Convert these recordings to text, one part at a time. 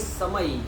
समय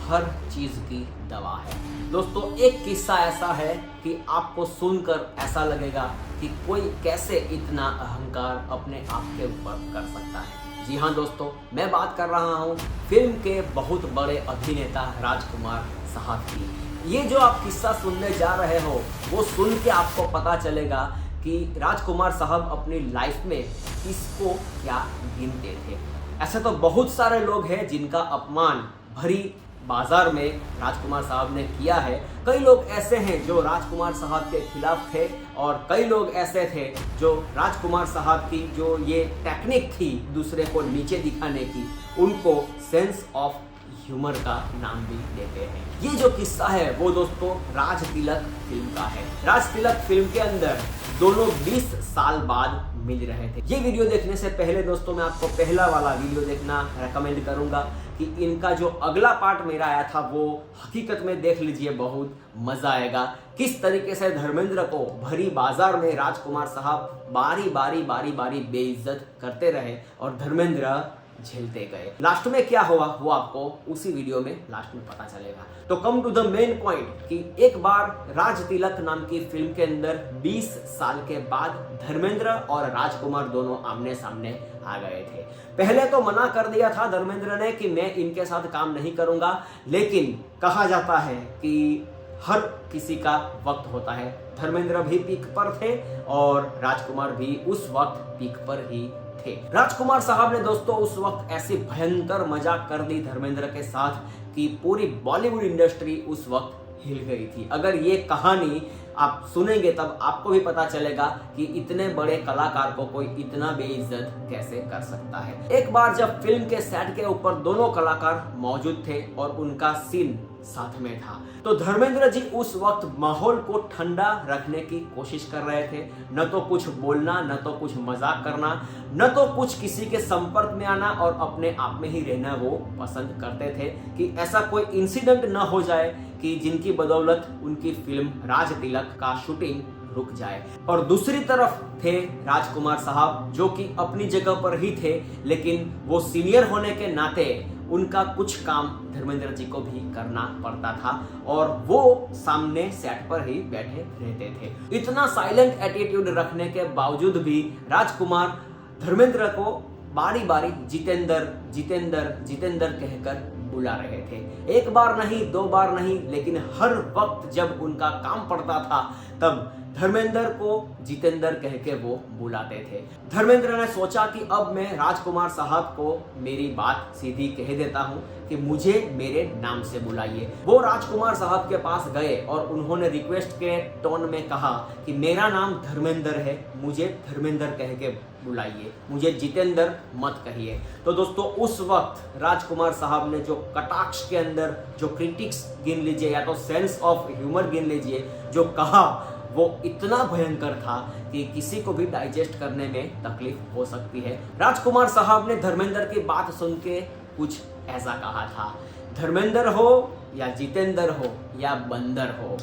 हर चीज की दवा है। दोस्तों, एक किस्सा ऐसा है कि आपको सुनकर ऐसा लगेगा कि कोई कैसे इतना अहंकार अपने आप के ऊपर कर सकता है। जी हाँ दोस्तों, मैं बात कर रहा हूँ फिल्म के बहुत बड़े अभिनेता राजकुमार साहब की। ये जो आप किस्सा सुनने जा रहे हो वो सुन के आपको पता चलेगा कि राजकुमार साहब अपनी लाइफ में किसको क्या गिनते थे। ऐसे तो बहुत सारे लोग हैं जिनका अपमान भरी बाजार में राजकुमार साहब ने किया है। कई लोग ऐसे हैं जो राजकुमार साहब के खिलाफ थे और कई लोग ऐसे थे जो राजकुमार साहब की जो ये टेक्निक थी दूसरे को नीचे दिखाने की, उनको सेंस ऑफ ह्यूमर का नाम भी देते हैं। ये जो किस्सा है वो दोस्तों राज तिलक फिल्म का है। राज तिलक फिल्म के अंदर दोनों 20 साल बाद मिल रहे थे। ये वीडियो देखने से पहले दोस्तों मैं आपको पहला वाला वीडियो देखना रेकमेंड करूंगा कि इनका जो अगला पार्ट मेरा आया था वो हकीकत में देख लीजिए, बहुत मजा आएगा। किस तरीके से धर्मेंद्र को भरी बाजार में राजकुमार साहब बारी बारी बेइज्जत करते रहे और धर्मेंद्र झेलते गए। लास्ट में क्या हुआ वो आपको उसी वीडियो में लास्ट में पता चलेगा। तो come to the main point कि एक बार राज तिलक नाम की फिल्म के अंदर 20 साल के बाद धर्मेंद्र और राजकुमार दोनों आमने सामने आ गए थे। पहले तो मना कर दिया था धर्मेंद्र ने कि मैं इनके साथ काम नहीं करूंगा, लेकिन कहा जाता है कि हर किसी का वक्त होता है। धर्मेंद्र भी पीक पर थे और राजकुमार भी उस वक्त पीक पर ही थे। राजकुमार साहब ने दोस्तों उस वक्त ऐसी भयंकर मजाक कर दी धर्मेंद्र के साथ कि पूरी बॉलीवुड इंडस्ट्री उस वक्त हिल गई थी। अगर ये कहानी आप सुनेंगे तब आपको भी पता चलेगा कि इतने बड़े कलाकार को कोई इतना बेइज्जत कैसे कर सकता है। एक बार जब फिल्म के सेट के ऊपर दोनों कलाकार मौजूद थे और उनका सीन साथ में था, तो धर्मेंद्र जी उस वक्त माहौल को ठंडा रखने की कोशिश कर रहे थे। न तो कुछ बोलना, न तो कुछ मजाक करना, न तो कुछ किसी के संपर्क में आना, और अपने आप में ही रहना वो पसंद करते थे कि ऐसा कोई इंसिडेंट न हो जाए कि जिनकी बदौलत उनकी फिल्म राज तिलक का शूटिंग रुक जाए। और दूसरी तरफ थे राजकुमार साहब जो कि अपनी जगह पर ही थे, लेकिन वो सीनियर होने के नाते उनका कुछ काम धर्मेंद्र जी को भी करना पड़ता था और वो सामने सेट पर ही बैठे रहते थे। इतना साइलेंट एटीट्यूड रखने के बावजूद भी राजकुमार धर्मेंद्र को बारी बारी जितेंद्र जितेंद्र जितेंद्र कहकर बुला रहे थे। एक बार नहीं, दो बार नहीं, लेकिन हर वक्त जब उनका काम पड़ता था तब धर्मेंद्र को जितेंद्र कह के वो बुलाते थे। धर्मेंद्र ने सोचा कि अब मैं राजकुमार साहब को मेरी बात सीधी कह देता हूँ कि मुझे मेरे नाम से बुलाइए। वो राजकुमार साहब के पास गए और उन्होंने रिक्वेस्ट के टोन में कहा कि मेरा नाम धर्मेंद्र है, मुझे धर्मेंद्र कह के बुलाइए, मुझे जितेंद्र मत कहिए। तो दोस्तों उस वक्त राजकुमार साहब ने जो कटाक्ष के अंदर जो क्रिटिक्स गिन लीजिए या तो सेंस ऑफ ह्यूमर गिन लीजिए, जो कहा वो इतना भयंकर था कि किसी को भी डाइजेस्ट करने में तकलीफ हो सकती है। राजकुमार साहब ने धर्मेंद्र की बात सुन के कुछ ऐसा कहा था, धर्मेंद्र हो या जितेंद्र हो या बंदर हो,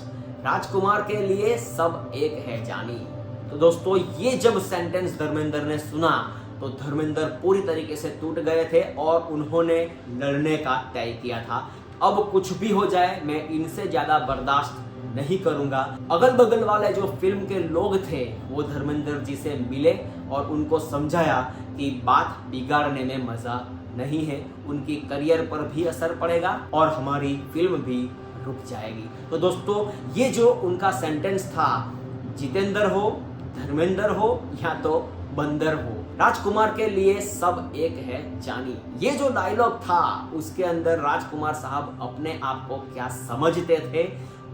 राजकुमार के लिए सब एक है जानी। तो दोस्तों ये जब सेंटेंस धर्मेंद्र ने सुना तो धर्मेंद्र पूरी तरीके से टूट गए थे और उन्होंने लड़ने का तय किया था। अब कुछ भी हो जाए मैं इनसे ज्यादा बर्दाश्त नहीं करूंगा। अगल बगल वाले जो फिल्म के लोग थे वो धर्मेंद्र जी से मिले और उनको समझाया कि बात बिगाड़ने में मजा नहीं है, उनकी करियर पर भी असर पड़ेगा और हमारी फिल्म भी रुक जाएगी। तो दोस्तों ये जो उनका सेंटेंस था, जितेंद्र हो, धर्मेंद्र हो या तो बंदर हो, राजकुमार के लिए सब एक है जानी, ये जो डायलॉग था उसके अंदर राजकुमार साहब अपने आप को क्या समझते थे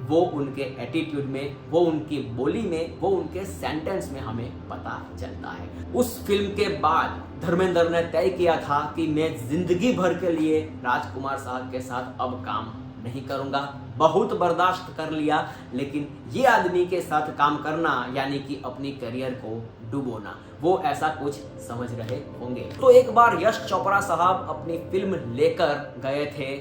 वो उनके एटीट्यूड में, वो उनकी बोली में, वो उनके सेंटेंस में हमें पता चलता है। उस फिल्म के बाद धर्मेंद्र ने तय किया था कि मैं जिंदगी भर के लिए राजकुमार साहब के साथ अब काम नहीं करूंगा। बहुत बर्दाश्त कर लिया, लेकिन ये आदमी के साथ काम करना यानी कि अपनी करियर को डुबोना, वो ऐसा कुछ समझ रहे होंगे। तो एक बार यश चोपड़ा साहब अपनी फिल्म लेकर गए थे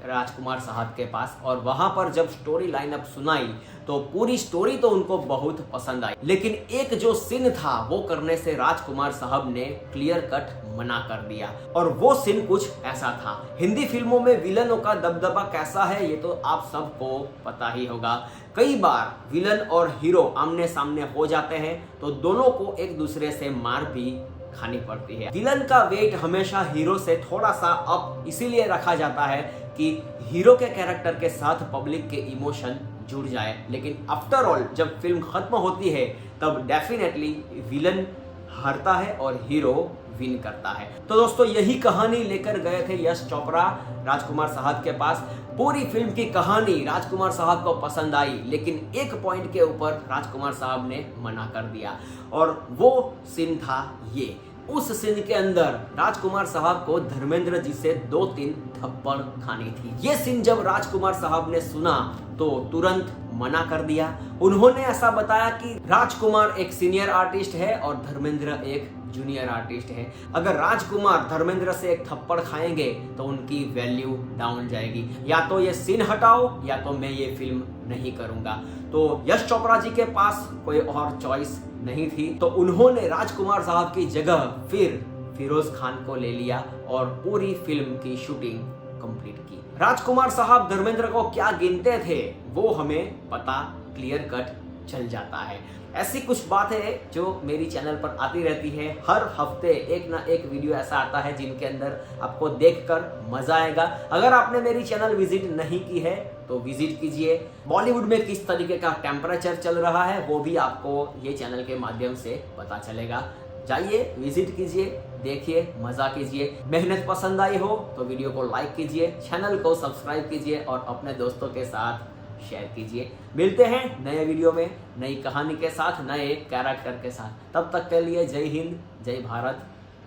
राजकुमार साहब के पास और वहां पर जब स्टोरी लाइनअप सुनाई तो पूरी स्टोरी तो उनको बहुत पसंद आई, लेकिन एक जो सीन था वो करने से राजकुमार साहब ने क्लियर कट मना कर दिया। और वो सीन कुछ ऐसा था। हिंदी फिल्मों में विलनों का दबदबा कैसा है ये तो आप सबको पता ही होगा। कई बार विलन और हीरो आमने सामने हो जाते हैं तो दोनों को एक दूसरे से मार भी खानी पड़ती है। विलन का वेट हमेशा हीरो से थोड़ा सा अप इसीलिए रखा जाता है कि हीरो के कैरेक्टर के साथ पब्लिक के इमोशन जुड़ जाए, लेकिन आफ्टर ऑल जब फिल्म खत्म होती है तब डेफिनेटली विलन हारता है और हीरो विन करता है। तो दोस्तों यही कहानी लेकर गए थे यश चोपड़ा राजकुमार साहब के पास। पूरी फिल्म की कहानी राजकुमार साहब को पसंद आई, लेकिन एक पॉइंट के ऊपर राजकुमार साहब ने मना कर दिया और वो सीन था ये। उस सीन के अंदर राजकुमार साहब को धर्मेंद्र जी से 2-3 थप्पड़ खानी थी। ये सीन जब राजकुमार साहब ने सुना तो तुरंत मना कर दिया। उन्होंने ऐसा बताया कि राजकुमार एक सीनियर आर्टिस्ट है और धर्मेंद्र एक जूनियर आर्टिस्ट है। अगर राजकुमार धर्मेंद्र से एक थप्पड़ खाएंगे तो उनकी वैल्यू डाउन जाएगी। या तो ये सीन हटाओ या तो मैं ये फिल्म नहीं करूंगा। तो यश चोपड़ा जी के पास कोई और चॉइस नहीं थी, तो उन्होंने राजकुमार साहब की जगह फिर फिरोज खान को ले लिया और पूरी फिल्म की शूटिंग कंप्लीट की। राजकुमार साहब धर्मेंद्र को क्या गिनते थे वो हमें पता क्लियर कट चल जाता है। ऐसी कुछ बातें जो मेरी चैनल पर आती रहती है। हर हफ्ते एक ना एक वीडियो ऐसा आता है जिनके अंदर आपको देखकर मजा आएगा। अगर आपने मेरी चैनल विजिट नहीं की है तो विजिट कीजिए। बॉलीवुड में किस तरीके का टेम्परेचर चल रहा है वो भी आपको ये चैनल के माध्यम से पता चलेगा। जाइए विजिट कीजिए, देखिए, मजा कीजिए। मेहनत पसंद आई हो तो वीडियो को लाइक कीजिए, चैनल को सब्सक्राइब कीजिए और अपने दोस्तों के साथ शेयर कीजिए। मिलते हैं नए वीडियो में नई कहानी के साथ, नए कैरेक्टर के साथ। तब तक के लिए जय हिंद, जय भारत,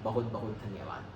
बहुत बहुत धन्यवाद।